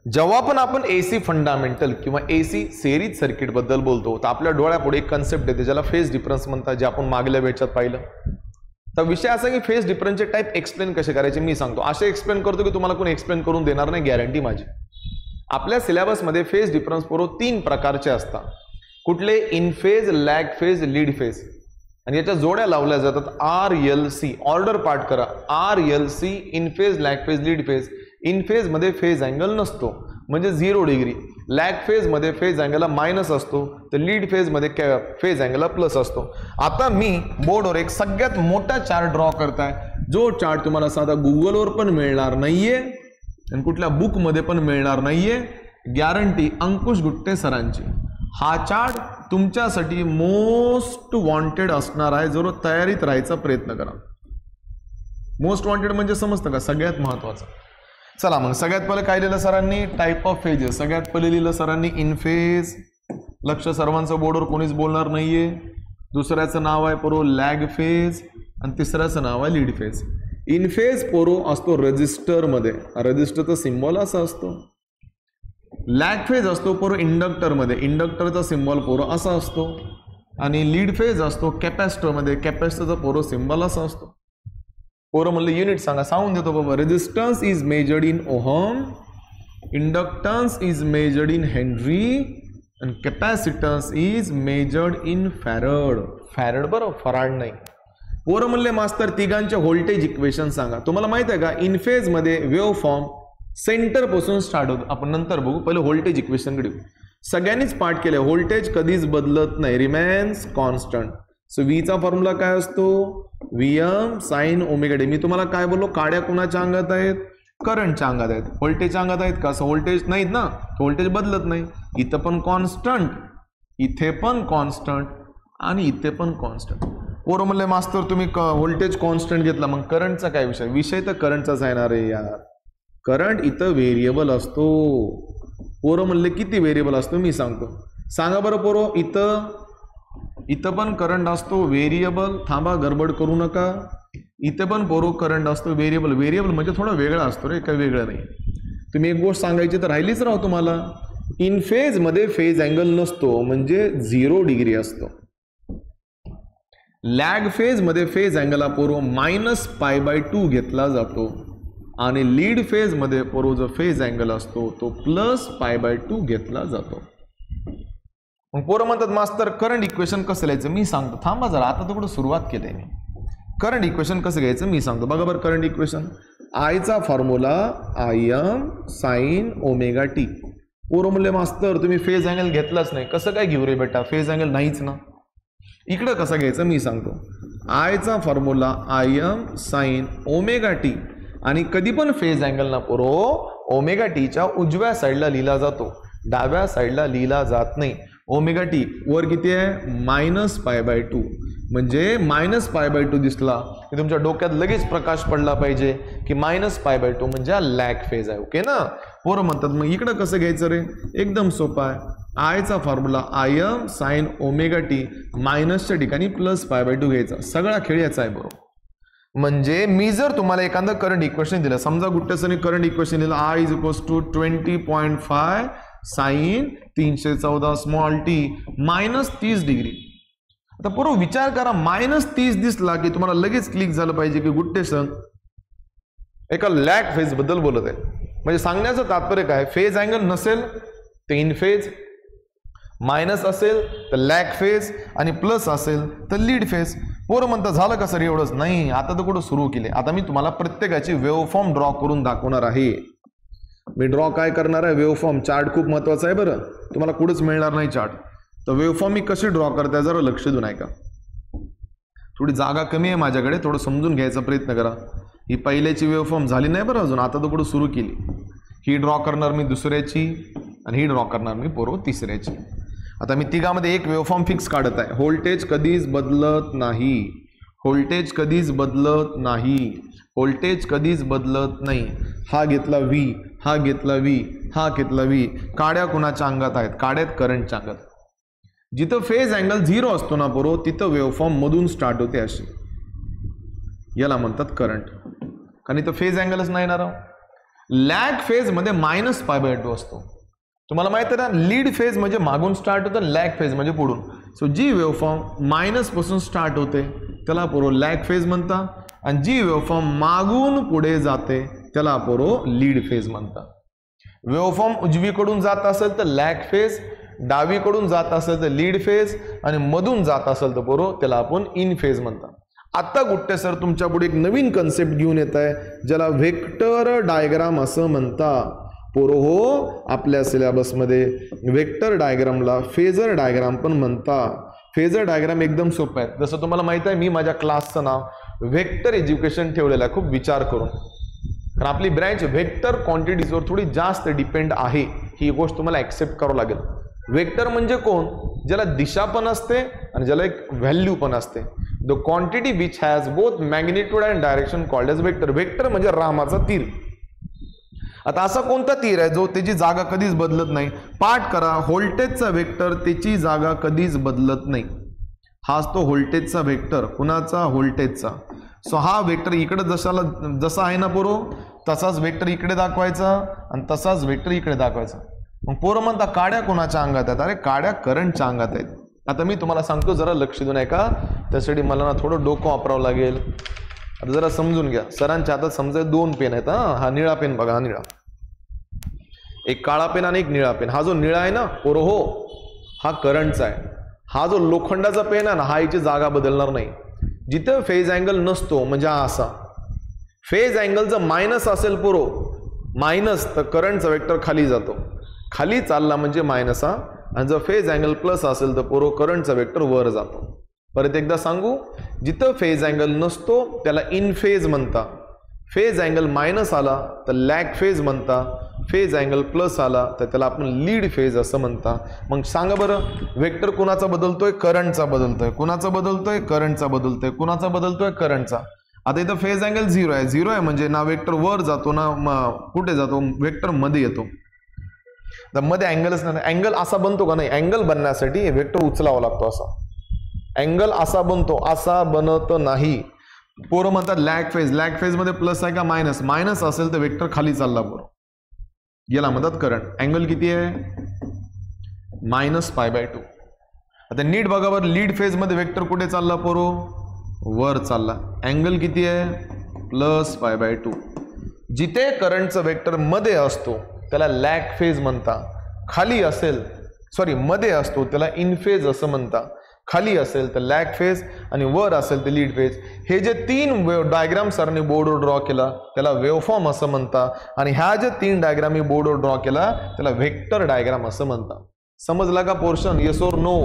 जेव्हा पण आपण एसी फंडामेंटल किंवा एसी सिरीज सर्किट बद्दल बोलतो तर आपल्या डोळ्यापुढे एक कन्सेप्ट येते ज्याला फेज डिफरन्स म्हणतात, जे आपण मागल्या वेळच्यात पाहिलं. तर विषय असा की फेज डिफरन्सचे टाईप एक्सप्लेन कसे करायचे मी सांगतो. असे एक्सप्लेन करतो की तुम्हाला कोणी एक्सप्लेन करून देणार नाही, गॅरंटी माझी. आपल्या सिलेबसमध्ये फेज डिफरन्स पूर्व 3 प्रकारचे असतात. कुठले? In phase, lag phase, lead phase. आणि याच्या जोड्या लावल्या जातात RLC. ऑर्डर पार्ट करा. RLC in phase, lag phase, lead phase. In phase मध्ये फेज अँगल नसतो म्हणजे 0 डिग्री. लॅग फेज मध्ये फेज अँगलला मायनस असतो, तर लीड फेज मध्ये फेज अँगलला प्लस असतो. आता मी बोर्डवर एक सगळ्यात मोठा चार्ट ड्रॉ करताय, जो चार्ट तुम्हाला साधा गुगलवर पण मिळणार नाहीये आणि कुठल्या बुक मध्ये पण मिळणार नाहीये, गॅरंटी अंकुश गुट्टे सरांची. हा चार्ट तुमच्यासाठी मोस्ट वॉन्टेड असणार आहे, जरूर तयारीत राहायचा प्रयत्न करा. मोस्ट वॉन्टेड म्हणजे समजतं का? सगळ्यात महत्वाचं. चला मग सगळ्यात पहिले काय लिहिलं सरांनी? Type of phases. सगळ्यात पहिले लिहिलं सरांनी इन फेज. लक्ष, सर्वांचं बोर्डवर कोणीच बोलणार नाहीये. दुसऱ्याचं नाव आहे पोरो लॅग फेज आणि तिसऱ्याचं नाव आहे लीड फेज. इन फेज पोरो असतो रेजिस्टर मध्ये, रेजिस्टरचा सिम्बॉल असा असतो. लॅग फेज असतो पोरो इंडक्टर मध्ये, इंडक्टरचा सिम्बॉल पोरो असा असतो. आणि लीड फेज असतो कॅपॅसिटर मध्ये, कॅपॅसिटरचा पोरो सिम्बॉल असा असतो. पोरं म्हणलं युनिट सांगा, सांगून देतो बाबा. Resistance is measured in ohm, inductance is measured in henry आणि capacitance is measured in farad. Farad बरं, फराड नाही. पोरं म्हणले मास्तर तिघांचे व्होल्टेज इक्वेशन सांगा. तुम्हाला माहित आहे का इन फेज मध्ये वेव्ह फॉर्म सेंटर पासून स्टार्ट होतो, आपण नंतर बघू, पहिले व्होल्टेज इक्वेशन कडे. सगळ्यांनीच पाठ केले, व्होल्टेज कधीच बदलत नाही, रिमेन्स कॉन्स्टंट. सो व्हीचा फॉर्म्युला काय असतो? Vm sine omega T. मी तुम्हाला काय बोललो? काड्या कुणाच्या अंगात आहेत? करंटच्या अंगात आहेत. व्होल्टेजच्या अंगात आहेत का? असं व्होल्टेज नाहीत ना, व्होल्टेज बदलत नाही. इथं पण कॉन्स्टंट, इथे पण कॉन्स्टंट आणि इथे पण कॉन्स्टंट. पोरं म्हणले मास्तर तुम्ही व्होल्टेज कॉन्स्टंट घेतला, मग करंटचा काय विषय? विषय तर करंटचाच येणार आहे यार. करंट इथं व्हेरिएबल असतो. पोरं म्हणले किती व्हेरिएबल असतो मी सांगतो. सांगा बरं पोरं. इथं पण करंट असतो व्हेरिएबल. थांबा, गडबड करू नका. इथे पण पोरो करंट असतो व्हेरिएबल. व्हेरिएबल म्हणजे थोडा वेगळा असतो रे, काही वेगळं नाही. तुम्ही एक गोष्ट सांगायची तर राहिलीच राहू तुम्हाला. इन फेज मध्ये फेज अँगल नसतो म्हणजे 0 डिग्री असतो. लॅग फेज मध्ये फेज अँगल हा पोरो -π/2 घेतला जातो आणि लीड फेज मध्ये पोरो जो फेज अँगल असतो तो +π/2 घेतला जातो. मग पोरं म्हणतात मास्तर करंट इक्वेशन कसं लिहायचं मी सांगतो. थांबा जरा, आता थोडं सुरुवात केली मी. करंट इक्वेशन कसं घ्यायचं मी सांगतो. बघा बरं करंट इक्वेशन. आयचा formula Im sine omega T. पोरं म्हणले मास्तर तुम्ही फेज अँगल घेतलाच नाही. कसं काय घेऊ रे बेटा, फेज अँगल नाहीच ना. इकडं कसं घ्यायचं मी सांगतो. आयचा formula Im sine omega T आणि कधी पण फेज अँगल ना पोरो ओमेगा टीच्या उजव्या साईडला लिहिला जातो, डाव्या साईडला लिहिला जात नाही. ओमेगा टी वर किती आहे? -π/2. म्हणजे -π/2 दिसला की तुमच्या डोक्यात लगेच प्रकाश पडला पाहिजे की -π/2 म्हणजे हा लॅग फेज आहे. ओके ना. पोरं म्हणतात मग इकडं कसं घ्यायचं रे? एकदम सोपं आहे. आयचा formula Im sine omega T मायनसच्या ठिकाणी +π/2 घ्यायचा. सगळा खेळ याचा आहे बरोबर. म्हणजे मी जर तुम्हाला एखादं करंट इक्वेशन दिलं, समजा गुट्टेसरने करंट इक्वेशन दिलं I = 20.5 sine 314 small T -30 degree. आता पूर्व विचार करा, -30 दिसला की तुम्हाला लगेच क्लिक झालं पाहिजे की गुट्टे सर एका लॅग फेज बद्दल बोलत आहे. म्हणजे सांगण्याचं तात्पर्य काय? फेज अँगल नसेल तर इन फेज, मायनस असेल तर लॅग फेज आणि प्लस असेल तर लीड फेज. पोरं म्हणतात झालं का सर एवढंच? नाही, आता तर कुठं सुरू केले. आता मी तुम्हाला प्रत्येकाची वेव्हफॉर्म ड्रॉ करून दाखवणार आहे. मी ड्रॉ काय करणार आहे? वेव्हफॉर्म. चार्ट खूप महत्वाचा आहे बरं, तुम्हाला कुठंच मिळणार नाही चार्ट. तर वेव्हफॉर्म मी कशी ड्रॉ करताय जरा लक्ष देऊन ऐका. थोडी जागा कमी आहे माझ्याकडे, थोडं समजून घ्यायचा प्रयत्न करा. ही पहिल्याची वेव्हफॉर्म झाली नाही बरं अजून, आता तर कुठं सुरू केली. ही ड्रॉ करणार मी दुसऱ्याची आणि ही ड्रॉ करणार मी पोरो तिसऱ्याची. आता मी तिघामध्ये एक वेव्हफॉर्म फिक्स काढत आहे. व्होल्टेज कधीच बदलत नाही, व्होल्टेज कधीच बदलत नाही, व्होल्टेज कधीच बदलत नाही. हा घेतला V, हा घेतला V, हा घेतला V. काड्या कुणाच्या अंगात आहेत? काड्यात करंटच्या अंगात. जिथं फेज अँगल 0 असतो ना पोरो, तिथं वेव्हफॉर्म मधून स्टार्ट होते अशी. याला म्हणतात करंट. कारण इथं फेज अँगलच नाही ना राव. लॅग फेज मध्ये -π/2 असतो. तुम्हाला माहिती आहे ना, लीड फेज म्हणजे मागून स्टार्ट होतं, लॅग फेज म्हणजे पुढून. सो जी वेव्हफॉर्म मायनस पासून स्टार्ट होते त्याला पोरो लॅग फेज म्हणता, आणि जी वेव्हफॉर्म मागून पुढे जाते त्याला पोरो लीड फेज म्हणता. वेव्हफॉर्म उजवीकडून जात असेल तर लॅग फेज, डावीकडून जात असेल तर लीड फेज, आणि मधून जात असेल तर पोरो त्याला आपण इन फेज म्हणता. आता गुट्टे सर तुमच्या पुढे एक नवीन कन्सेप्ट घेऊन येत आहे ज्याला व्हेक्टर डायग्राम असं म्हणता. पोरो हो, आपल्या सिलेबसमध्ये व्हेक्टर डायग्रामला फेजर डायग्राम पण म्हणता. फेजर डायग्राम एकदम सोपं आहे. जसं तुम्हाला माहित आहे, मी माझ्या क्लासचं नाव व्हेक्टर एज्युकेशन ठेवलेलं आहे खूप विचार करून, कारण आपली ब्रँच व्हेक्टर क्वांटिटीजवर थोडी जास्त डिपेंड आहे. ही गोष्ट तुम्हाला ऍक्सेप्ट करावं लागेल. व्हेक्टर म्हणजे कोण? ज्याला दिशा पण असते आणि ज्याला एक व्हॅल्यू पण असते. The quantity which has both magnitude and direction called as vector. Vector म्हणजे रामाचा तीर. आता असा कोणता तीर आहे जो त्याची जागा कधीच बदलत नाही? पाठ करा, व्होल्टेजचा व्हेक्टर त्याची जागा कधीच बदलत नाही. हाच तो व्होल्टेजचा व्हेक्टर. कुणाचा? व्होल्टेजचा. सो हा व्हेक्टर इकडे जसा आहे ना पोरो, तसाच व्हेक्टर इकडे दाखवायचा आणि तसाच व्हेक्टर इकडे दाखवायचा. मग पोरं म्हणता काड्या कोणाच्या अंगात आहेत? अरे काड्या करंटच्या अंगात आहेत. आता मी तुम्हाला सांगतो, जरा लक्ष देऊन ऐका. त्यासाठी मला ना थोडं डोकं वापरावं लागेल. आता जरा समजून घ्या. सरांच्या हातात समजा 2 पेन आहेत. हा निळा पेन बघा, हा निळा, एक काळा पेन आणि एक निळा पेन. हा जो निळा आहे ना पोरो हो, हा करंटचा आहे. हा जो लोखंडाचा पेन आहे ना, हा याची जागा बदलणार नाही. जिथं फेज अँगल नसतो म्हणजे हा असा, फेज अँगलचं मायनस असेल पोरो, मायनस, तर करंटचा वेक्टर खाली जातो. खाली चालला म्हणजे मायनस हा, आणि जर फेज अँगल प्लस असेल तर पोरो करंटचा वेक्टर वर जातो. परत एकदा सांगू, जिथं फेज अँगल नसतो त्याला इन फेज म्हणता. फेज अँगल मायनस आला तर लॅग फेज म्हणता. फेज अँगल प्लस आला तर त्याला आपण लीड फेज असं म्हणता. मग सांगा बरं, वेक्टर कुणाचा बदलतोय? करंटचा बदलतोय. कुणाचा बदलतोय? करंटचा बदलतोय. कुणाचा बदलतोय? करंटचा. आता इथं फेज अँगल 0 आहे. 0 आहे म्हणजे ना वेक्टर वर जातो ना कुठे जातो, वेक्टर मध्ये येतो. तर मध्ये अँगलच नाही. अँगल असा बनतो का? नाही. अँगल बनण्यासाठी वेक्टर उचलावा लागतो. असा अँगल असा बनतो, असा बनत नाही. पोरं म्हणतात लॅग फेज. लॅग फेज मध्ये प्लस आहे का मायनस? मायनस असेल तर वेक्टर खाली चालला पोरं, याला म्हणतात करंट. अँगल किती आहे? -π/2. आता नीट बघा बरं, लीड फेज मध्ये वेक्टर कुठे चालला पोरो? वर चालला. अँगल किती आहे? +π/2. जिथे करंटचं वेक्टर मध्ये असतो त्याला लॅग फेज म्हणता. खाली असेल, सॉरी मध्ये असतो त्याला इन फेज असं म्हणता. खाली असेल तर लॅग फेज आणि वर असेल तर लीड फेज. हे जे 3 डायग्राम सरने बोर्डवर ड्रॉ केला त्याला वेव्हफॉर्म असं म्हणता, आणि ह्या जे 3 डायग्राम मी बोर्डवर ड्रॉ केला त्याला व्हेक्टर डायग्राम असं म्हणता. समजला का पोर्शन? येस और नो?